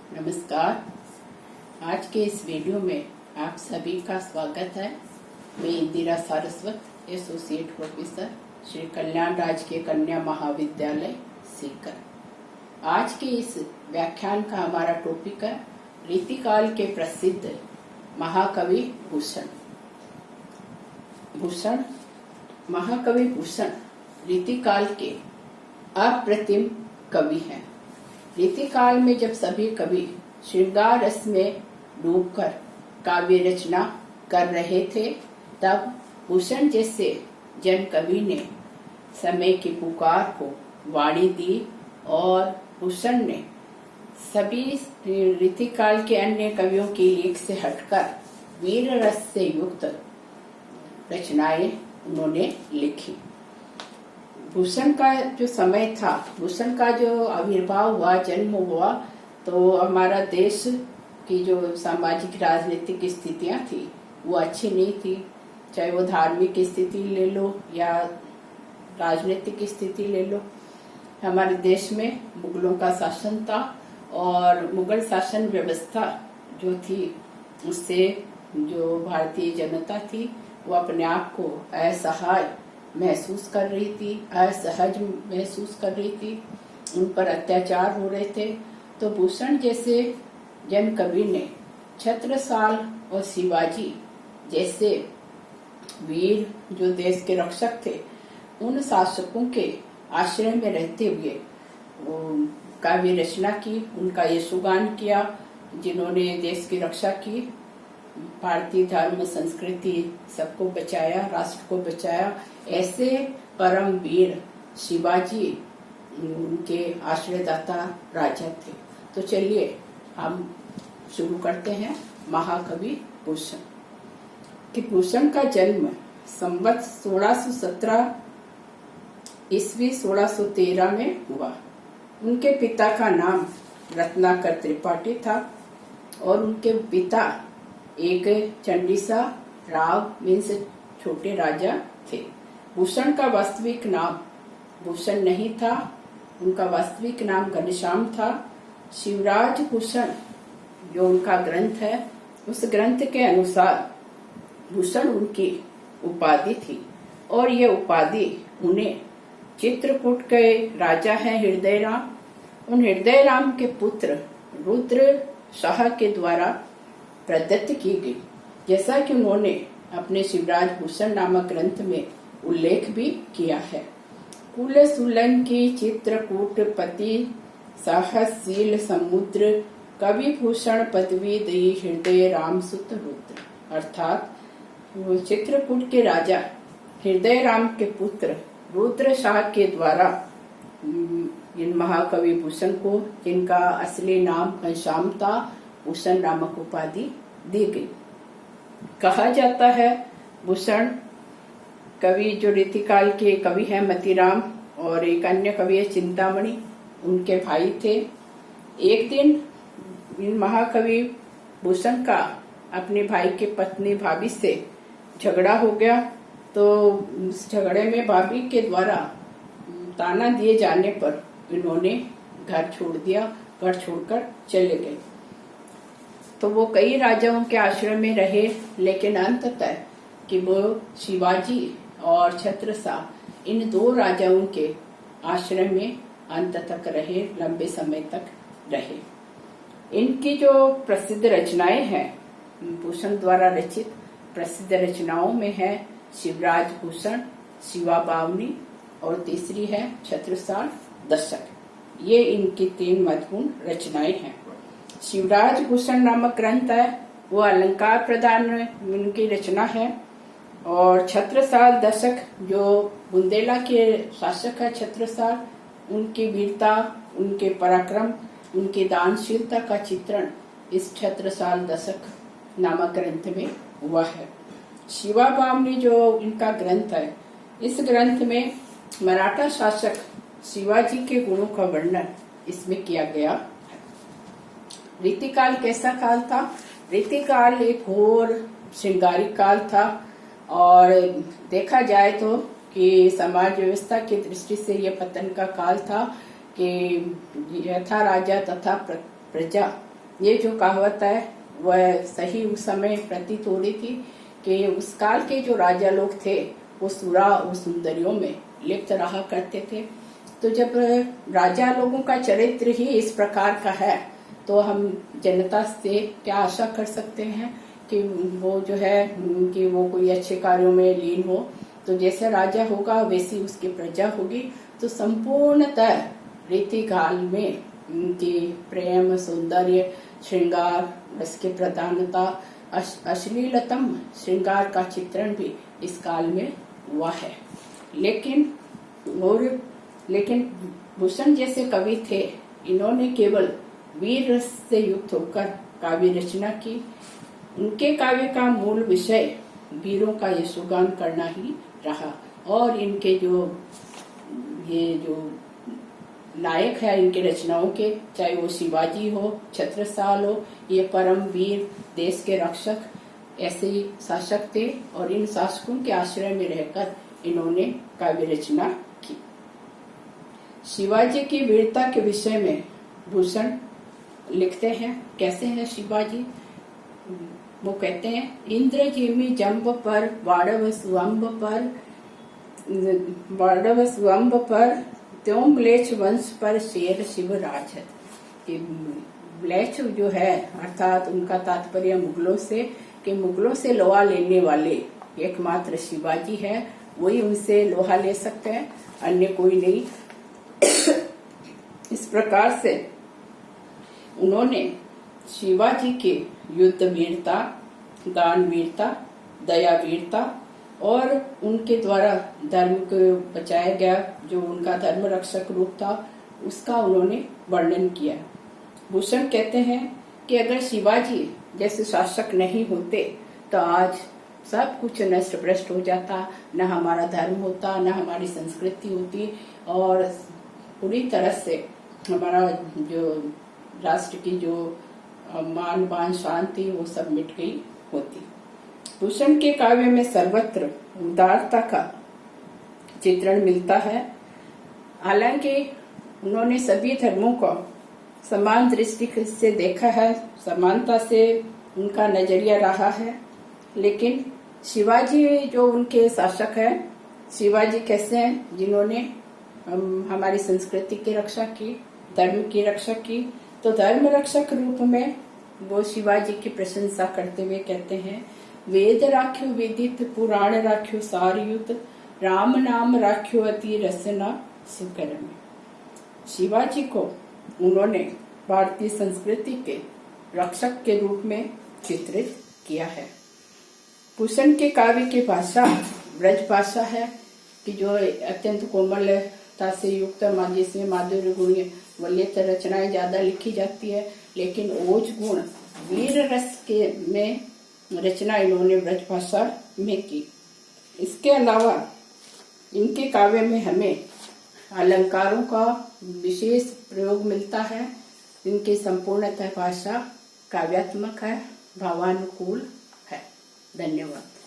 नमस्कार। आज के इस वीडियो में आप सभी का स्वागत है। मैं इंदिरा सारस्वत, एसोसिएट प्रोफेसर, श्री कल्याण राजकीय कन्या महाविद्यालय सीकर। आज के इस व्याख्यान का हमारा टॉपिक है रीतिकाल के प्रसिद्ध महाकवि भूषण। महाकवि भूषण रीतिकाल के अप्रतिम कवि हैं। रीतिकाल में जब सभी कवि श्रृंगार रस में डूबकर काव्य रचना कर रहे थे, तब भूषण जैसे जन कवि ने समय की पुकार को वाणी दी और भूषण ने सभी रीतिकाल के अन्य कवियों की लेख से हटकर वीर रस से युक्त रचनाएं उन्होंने लिखी। भूषण का जो समय था, भूषण का जो आविर्भाव हुआ, जन्म हुआ, तो हमारा देश की जो सामाजिक राजनीतिक स्थितियां थी वो अच्छी नहीं थी। चाहे वो धार्मिक स्थिति ले लो या राजनीतिक स्थिति ले लो। हमारे देश में मुगलों का शासन था और मुगल शासन व्यवस्था जो थी उससे जो भारतीय जनता थी वो अपने आप को असहाय महसूस कर रही थी, असहज महसूस कर रही थी। उन पर अत्याचार हो रहे थे। तो भूषण जैसे जन कवि ने छत्रसाल और शिवाजी जैसे वीर जो देश के रक्षक थे, उन शासकों के आश्रय में रहते हुए काव्य रचना की, उनका यशोगान किया, जिन्होंने देश की रक्षा की, भारतीय धर्म संस्कृति सबको बचाया, राष्ट्र को बचाया। ऐसे परम वीर शिवाजी उनके आश्रयदाता राजा थे। तो चलिए हम शुरू करते हैं महाकवि भूषण। कि भूषण का जन्म संवत 1617 ईस्वी 1613 में हुआ। उनके पिता का नाम रत्नाकर त्रिपाठी था और उनके पिता एक चंडीसा राव मीन्स छोटे राजा थे। भूषण का वास्तविक नाम भूषण नहीं था, उनका वास्तविक नाम घनश्याम था। शिवराज भूषण जो उनका ग्रंथ है, उस ग्रंथ के अनुसार भूषण उनकी उपाधि थी और ये उपाधि उन्हें चित्रकूट के राजा हैं हृदयराम, उन हृदयराम के पुत्र रुद्र शाह के द्वारा प्रदत्त की गई, जैसा कि उन्होंने अपने शिवराज भूषण नामक ग्रंथ में उल्लेख भी किया है। कुल सोलंकी चित्रकूट पति साहसशील समुद्र कवि भूषण पदवी दई हृदय राम सुत रुद्र। अर्थात चित्रकूट के राजा हृदय राम के पुत्र रुद्र शाह के द्वारा इन महाकवि भूषण को, जिनका असली नाम घनश्याम था, भूषण नामक उपाधि दी गई। कहा जाता है भूषण कवि जो रीतिकाल के कवि हैं मतीराम और एक अन्य कवि है चिंतामणि, उनके भाई थे। एक दिन इन महाकवि भूषण का अपने भाई के पत्नी भाभी से झगड़ा हो गया। तो उस झगड़े में भाभी के द्वारा ताना दिए जाने पर इन्होंने घर छोड़ दिया, घर छोड़कर चले गए। तो वो कई राजाओं के आश्रय में रहे, लेकिन अंततः कि वो शिवाजी और छत्रसाल इन दो राजाओं के आश्रय में अंत तक रहे, लंबे समय तक रहे। इनकी जो प्रसिद्ध रचनाएं हैं, भूषण द्वारा रचित प्रसिद्ध रचनाओं में है शिवराज भूषण, शिवा बावनी और तीसरी है छत्रसाल दशक। ये इनकी 3 महत्वपूर्ण रचनाएं हैं। शिवराज भूषण नामक ग्रंथ है वो अलंकार प्रधान उनकी रचना है और छत्रसाल दशक जो बुंदेला के शासक है छत्रसाल, उनकी वीरता, उनके पराक्रम, उनकी दानशीलता का चित्रण इस छत्रसाल दशक नामक ग्रंथ में हुआ है। शिवा बावनी जो इनका ग्रंथ है, इस ग्रंथ में मराठा शासक शिवाजी के गुणों का वर्णन इसमें किया गया है। रीतिकाल कैसा काल था? रीतिकाल एक घोर श्रृंगारिक काल था और देखा जाए तो कि समाज व्यवस्था की दृष्टि से यह पतन का काल था कि यथा राजा तथा प्रजा ये जो कहावत है वह सही उस समय प्रतीत हो रही थी कि उस काल के जो राजा लोग थे वो सुरा और सुंदरियों में लिप्त रहा करते थे। तो जब राजा लोगों का चरित्र ही इस प्रकार का है तो हम जनता से क्या आशा कर सकते हैं कि वो जो है कि वो कोई अच्छे कार्यों में लीन हो। तो जैसे राजा होगा वैसी उसकी प्रजा होगी। तो संपूर्णतः रीतिकाल में उनकी प्रेम, सौंदर्य, श्रृंगार, उसकी प्रधानता, अश्लीलतम श्रृंगार का चित्रण भी इस काल में हुआ है। लेकिन भूषण जैसे कवि थे, इन्होंने केवल वीर रस से युक्त होकर काव्य रचना की। उनके काव्य का मूल विषय वीरों का यशोगान करना ही रहा और इनके जो नायक है इनके रचनाओं के, चाहे वो शिवाजी हो, छत्रसाल हो, ये परम वीर, देश के रक्षक ऐसे ही शासक थे और इन शासकों के आश्रय में रहकर इन्होंने काव्य रचना की। शिवाजी की वीरता के विषय में भूषण लिखते हैं। कैसे हैं शिवाजी? वो कहते हैं, इंद्र जिमि जम्ब पर वाड़व स्वंब पर त्यों म्लेच्छ वंश पर शेर शिव राज। म्लेच्छ जो है अर्थात उनका तात्पर्य मुगलों से, कि मुगलों से लोहा लेने वाले एकमात्र शिवाजी है, वही उनसे लोहा ले सकते हैं, अन्य कोई नहीं। इस प्रकार से उन्होंने शिवाजी के युद्ध वीरता, दान वीरता, दया वीरता और उनके द्वारा धर्म को बचाया गया जो उनका धर्म रक्षक रूप था उसका उन्होंने वर्णन किया। भूषण कहते हैं कि अगर शिवाजी जैसे शासक नहीं होते तो आज सब कुछ नष्ट भ्रष्ट हो जाता, न हमारा धर्म होता, न हमारी संस्कृति होती और पूरी तरह से हमारा जो राष्ट्र की जो मान बान शांति वो सब मिट गई होती। भूषण के काव्य में सर्वत्र उदारता का चित्रण मिलता है। हालांकि उन्होंने सभी धर्मों को समान दृष्टि से देखा है, समानता से उनका नजरिया रहा है। लेकिन शिवाजी जो उनके शासक हैं, शिवाजी कैसे हैं? जिन्होंने हमारी संस्कृति की रक्षा की, धर्म की रक्षा की। तो धर्म रक्षक रूप में वो शिवाजी की प्रशंसा करते हुए कहते हैं, वेद राख्यो विदित, पुराण राख्यो सारयुत, राम नाम राख्यो अति रसना सुकर्म। शिवाजी को उन्होंने भारतीय संस्कृति के रक्षक के रूप में चित्रित किया है। भूषण के काव्य की भाषा ब्रज भाषा है कि जो अत्यंत कोमलता से युक्त, जिसमें माधुर्य गुण वल्यता रचनाएं ज्यादा लिखी जाती है। लेकिन ओज गुण वीर रस के में रचना इन्होंने ब्रज भाषा में की। इसके अलावा इनके काव्य में हमें अलंकारों का विशेष प्रयोग मिलता है। इनकी संपूर्णतः भाषा काव्यात्मक है, भावानुकूल है। धन्यवाद।